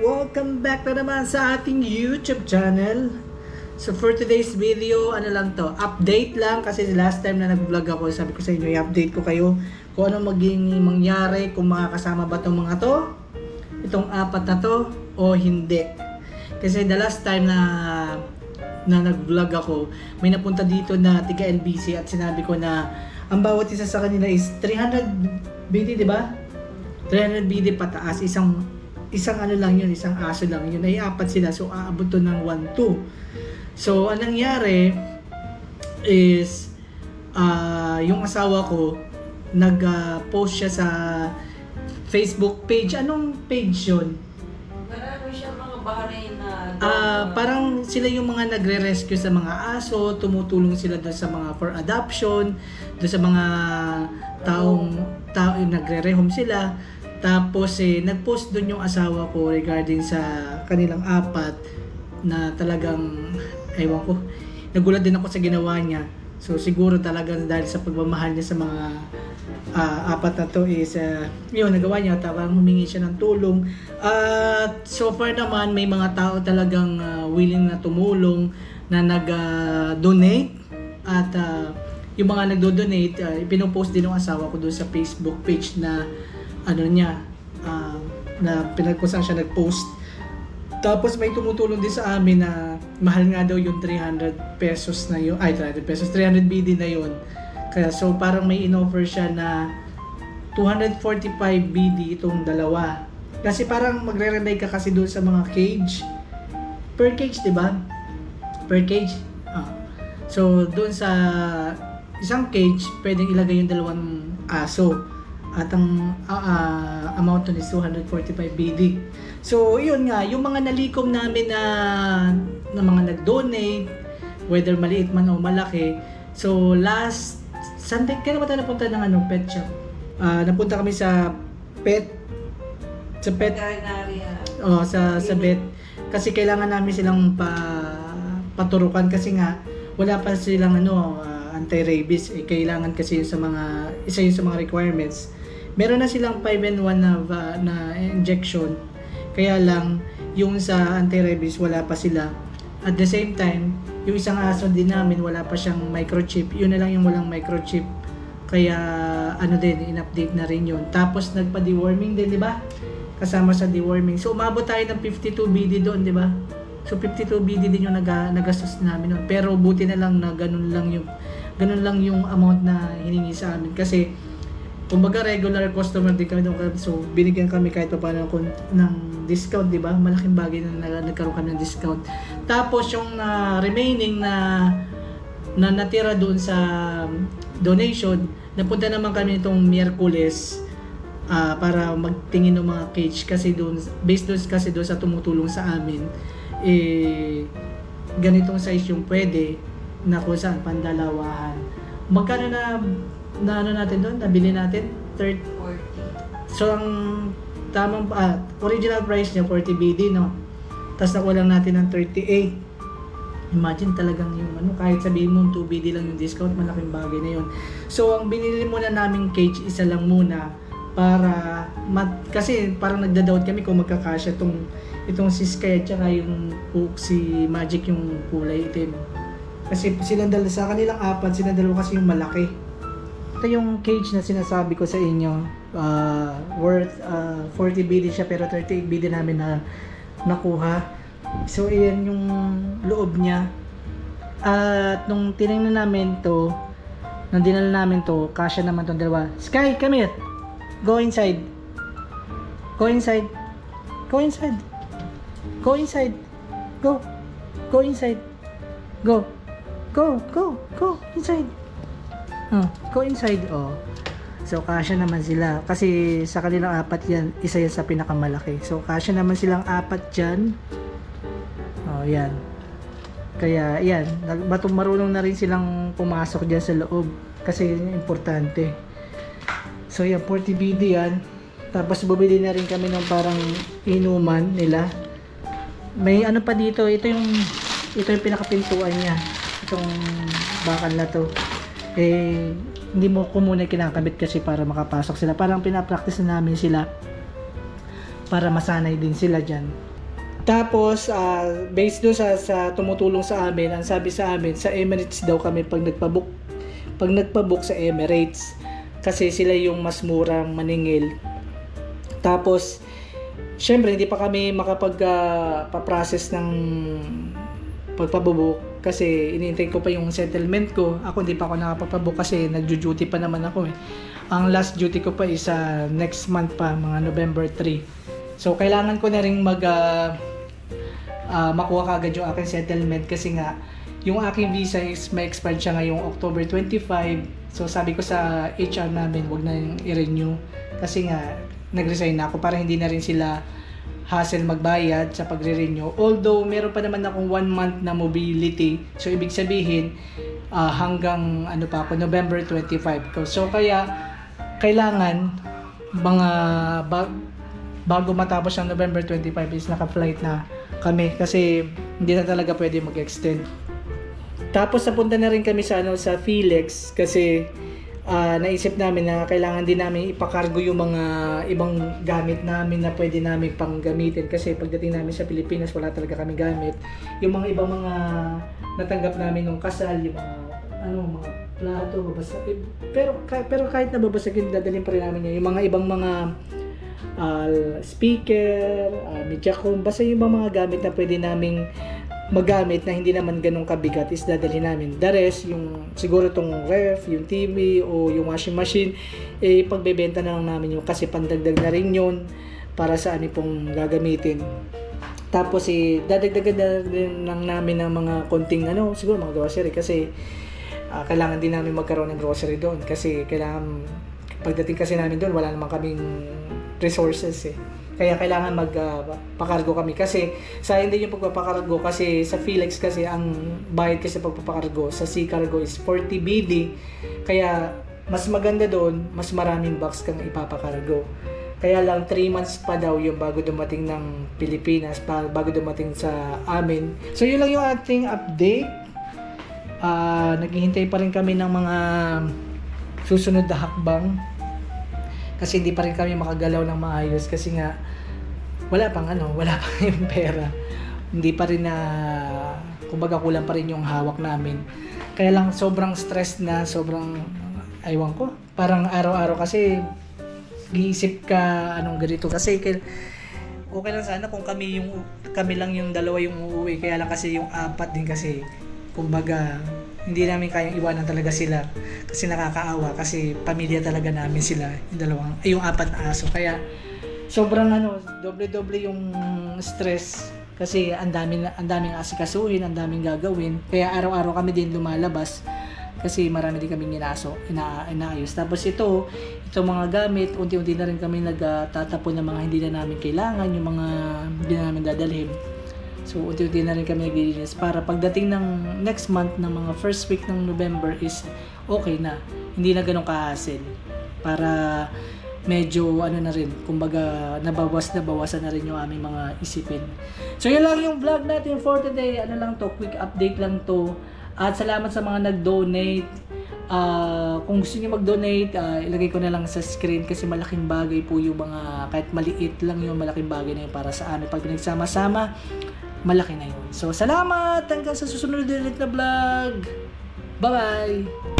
welcome back na naman sa ating YouTube channel. So for today's video, ano lang to, update lang kasi last time na nag-vlog ako, sabi ko sa inyo, i-update ko kayo kung ano maging mangyari, kung makakasama ba itong mga to, itong apat na to, o hindi. Kasi the last time na nag-vlog ako, may napunta dito na tiga LBC at sinabi ko na ang bawat isa sa kanila is 300 BD, di ba? 300 BD pataas, isang ano lang yun, isang aso lang yun, ay apat sila, so aabot to ng 1-2. So anong nangyari is yung asawa ko nag-post siya sa Facebook page. Anong page yun? Marami siya mga Bahrain na parang sila yung mga nagre-rescue sa mga aso, tumutulong sila doon sa mga for adoption, doon sa mga tao nagre-rehome sila. Tapos nag-post doon yung asawa ko regarding sa kanilang apat na talagang, ewan ko, nagulat din ako sa ginawa niya. So siguro talagang dahil sa pagmamahal niya sa mga apat na to is yun, nagawa niya, tapos humingi siya ng tulong. At so far naman may mga tao talagang willing na tumulong na nag-donate at yung mga nagdo-donate, ipinopost din ng asawa ko doon sa Facebook page na ano niya, na pinagkusan siya nag-post. Tapos may tumutulong din sa amin na mahal nga daw yung 300 pesos na yun, 300 pesos, 300 BD na yun. Kaya so parang may in-offer siya na 245 BD itong dalawa. Kasi parang magre-rely ka kasi doon sa mga cage. Per cage, 'di ba? Per cage. So doon sa isang cage, pwedeng ilagay yung dalawang aso. At ang amount is 245 BD. So yun nga, yung mga nalikom namin na mga nag-donate, whether maliit man o malaki. So last Sunday, kaya naman tayo napunta ng pet shop. Napunta kami sa pet sa vet kasi kailangan namin silang paturukan kasi nga wala pa silang anti-rabies, kailangan kasi yun sa mga isa yun sa mga requirements. Meron na silang 5-in-1 na injection, kaya lang yung sa anti-rabies wala pa sila. At the same time, yung isang aso din namin wala pa siyang microchip, yun na lang yung walang microchip, kaya in-update na rin yun. Tapos nagpa-deworming din, di ba? Kasama sa deworming. So umabot tayo ng 52 BD doon, di ba? So 52 BD din yung nagastos namin noon. Pero buti na lang na ganun lang yung amount na hiningi sa amin kasi kumbaga regular customer din kami doon. So binigyan kami kahit pa paano ng discount, di ba? Malaking bagay na nagkaroon kami ng discount. Tapos yung remaining na natira doon sa donation, napunta naman kami itong Miyerkules para magtingin ng mga cage kasi doon, based doon kasi doon sa tumutulong sa amin, ganitong size yung pwede na kung saan pandalawahan. Magkano na natin doon? Nabili natin? 40. So ang tamang original price niya 40 BD, no? Tapos nakuha lang natin ng 38. Imagine talagang yung kahit sabihin mo 2 BD lang yung discount, malaking bagay na yun. So ang binili muna naming cage, isa lang muna para kasi parang nagda-doubt kami kung magkakasya itong si Sky at saka yung si Magic yung kulay itim. Kasi silang dalawa, sa kanilang apat, silang dalawa kasi yung malaki. Ito yung cage na sinasabi ko sa inyo, worth 40 BD siya pero 38 BD namin na nakuha. So iyan yung loob niya. At nung tinignan namin to, nung dinala namin to, kasya naman tong dalawa. Sky, come here. Go inside. Go inside. Go inside. Go inside. Go. Go inside. Go. Go. Go. Go inside. Go inside. So kasya naman sila kasi sa kanilang apat yan, isa yan sa pinakamalaki. So kasya naman silang apat dyan. Yan. Kaya yan, marunong na rin silang pumasok dyan sa loob kasi importante. So yan, 40 BD yan. Tapos bumili na rin kami ng parang inuman nila. May pa dito, ito yung pinakapintuan niya. Itong bakal na to. Hindi mo ko muna kinakabit kasi para makapasok sila. Parang pinapractice na namin sila para masanay din sila dyan. Tapos, based doon sa tumutulong sa amin, ang sabi sa amin, sa Emirates daw kami pag nagpabook sa Emirates. Kasi sila yung mas murang maningil. Tapos, syempre, hindi pa kami makapag-process ng pagpabook kasi inintay ko pa yung settlement ko. Ako hindi pa ako nakapagpabook kasi nagjo-duty pa naman ako eh. Ang last duty ko pa is next month pa, mga November 3. So, kailangan ko na rin makuha kagad yung aking settlement kasi nga yung aking visa is may expired siya ngayong October 25. So sabi ko sa HR namin wag na i-renew kasi nga nag-resign na ako para hindi na rin sila hassle magbayad sa pagre-renew. Although meron pa naman akong 1 month na mobility. So ibig sabihin hanggang November 25. So kaya kailangan mga bago matapos ang November 25 is naka-flight na kami kasi hindi na talaga pwede mag-extend. Tapos napunta na rin kami sa Felix kasi naisip namin na kailangan din namin ipakargo yung mga ibang gamit namin na pwede namin pang gamitin kasi pagdating namin sa Pilipinas wala talaga kami gamit. Yung mga ibang mga natanggap namin nung kasal, yung mga plato, babasagin. Pero kahit nababasagin, dadalhin pa rin namin yun. Yung mga ibang mga speaker, medyacom, basta yung mga gamit na pwede naming magamit na hindi naman ganun kabigat is dadalhin namin. The rest, yung siguro tong ref, yung TV o yung washing machine, pagbebenta na lang namin yung kasi pandagdag na rin yun para sa pong gagamitin. Tapos dadagdagan na rin lang namin ng mga konting siguro mga grocery kasi kailangan din namin magkaroon ng grocery doon kasi kailangan pagdating kasi namin doon wala naman kaming resources kaya kailangan magpakargo kami kasi sayang din yung pagpapakargo kasi sa Felix kasi ang bayad kasi pagpapakargo sa Sea Cargo is 40 BD kaya mas maganda doon, mas maraming box kang ipapakargo. Kaya lang 3 months pa daw yung bago dumating ng Pilipinas, bago dumating sa amin. So yun lang yung ating update. Naghihintay pa rin kami ng mga susunod na hakbang kasi hindi pa rin kami makagalaw ng maayos kasi nga wala pang yung pera. Hindi pa rin kumbaga kulang pa rin yung hawak namin. Kaya lang sobrang stress na, sobrang aywan ko. Parang araw-araw kasi giisip ka ganito kasi okay lang sana kung kami lang yung dalawa yung uuwi kaya lang kasi yung apat din kasi kumbaga hindi namin kayang iwanan talaga sila kasi nakakaawa kasi pamilya talaga namin sila yung apat na aso kaya sobrang doble-doble yung stress kasi ang daming asikasuhin, ang daming gagawin kaya araw-araw kami din lumalabas kasi marami din kaming inaayos. Tapos ito mga gamit, unti-unti na rin kami nagtatapon ng mga hindi na namin kailangan, yung mga hindi na namin dadalhin. So, unti-unti na rin kami naglilinis para pagdating ng next month, ng mga first week ng November is okay na. Hindi na ganun ka-hassle. Para medyo na rin, kumbaga nabawasan na rin yung aming mga isipin. So, yun lang yung vlog natin for today. Quick update lang to. At salamat sa mga nag-donate. Kung gusto niyo mag-donate, ilagay ko na lang sa screen kasi malaking bagay po yung mga, kahit maliit lang yung malaking bagay na yun para sa amin. Pag pinagsama-sama, malaki na yun. So, salamat! Hanggang sa susunod ulit na vlog! Bye-bye!